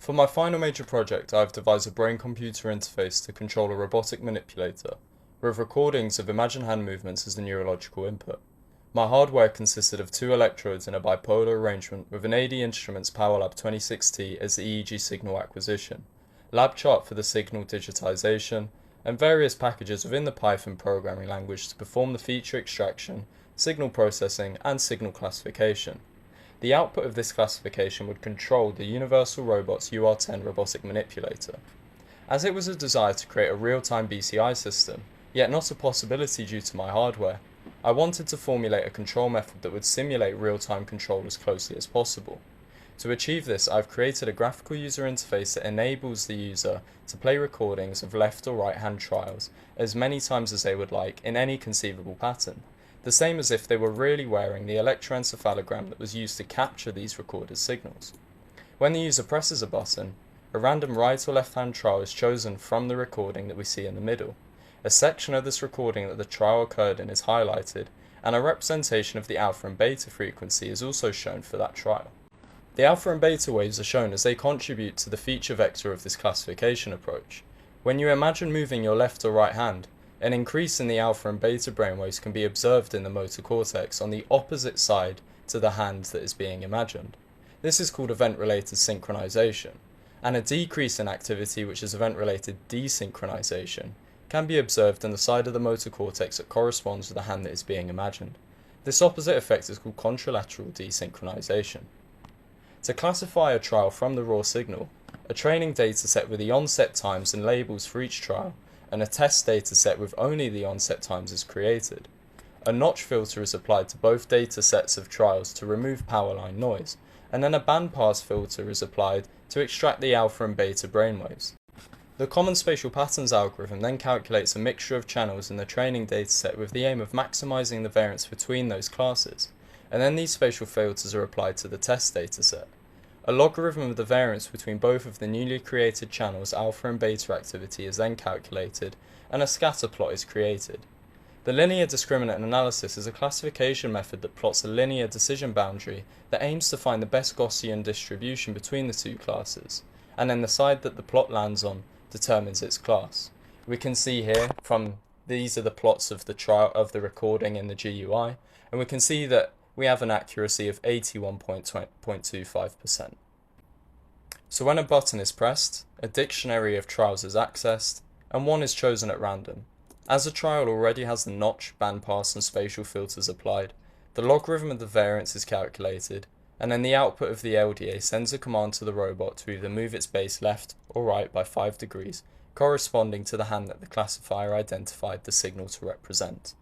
For my final major project, I have devised a brain-computer interface to control a robotic manipulator, with recordings of imagined hand movements as the neurological input. My hardware consisted of 2 electrodes in a bipolar arrangement with an AD Instruments PowerLab 26T as the EEG signal acquisition, lab chart for the signal digitization, and various packages within the Python programming language to perform the feature extraction, signal processing, and signal classification. The output of this classification would control the Universal Robots UR10 robotic manipulator. As it was a desire to create a real-time BCI system, yet not a possibility due to my hardware, I wanted to formulate a control method that would simulate real-time control as closely as possible. To achieve this, I've created a graphical user interface that enables the user to play recordings of left or right hand trials as many times as they would like in any conceivable pattern, the same as if they were really wearing the electroencephalogram that was used to capture these recorded signals. When the user presses a button, a random right or left hand trial is chosen from the recording that we see in the middle. A section of this recording that the trial occurred in is highlighted, and a representation of the alpha and beta frequency is also shown for that trial. The alpha and beta waves are shown as they contribute to the feature vector of this classification approach. When you imagine moving your left or right hand, an increase in the alpha and beta brainwaves can be observed in the motor cortex on the opposite side to the hand that is being imagined. This is called event-related synchronization, and a decrease in activity, which is event-related desynchronization, can be observed in the side of the motor cortex that corresponds to the hand that is being imagined. This opposite effect is called contralateral desynchronization. To classify a trial from the raw signal, a training dataset with the onset times and labels for each trial, and a test dataset with only the onset times is created. A notch filter is applied to both datasets of trials to remove power line noise, and then a bandpass filter is applied to extract the alpha and beta brainwaves. The Common Spatial Patterns algorithm then calculates a mixture of channels in the training dataset with the aim of maximizing the variance between those classes, and then these spatial filters are applied to the test dataset. A logarithm of the variance between both of the newly created channels' alpha and beta activity is then calculated, and a scatter plot is created. The linear discriminant analysis is a classification method that plots a linear decision boundary that aims to find the best Gaussian distribution between the two classes, and then the side that the plot lands on determines its class. We can see here these are the plots of the trial of the recording in the GUI, and we can see that we have an accuracy of 81.25%. So when a button is pressed, a dictionary of trials is accessed, and one is chosen at random. As a trial already has the notch, bandpass, and spatial filters applied, the logarithm of the variance is calculated, and then the output of the LDA sends a command to the robot to either move its base left or right by 5 degrees, corresponding to the hand that the classifier identified the signal to represent.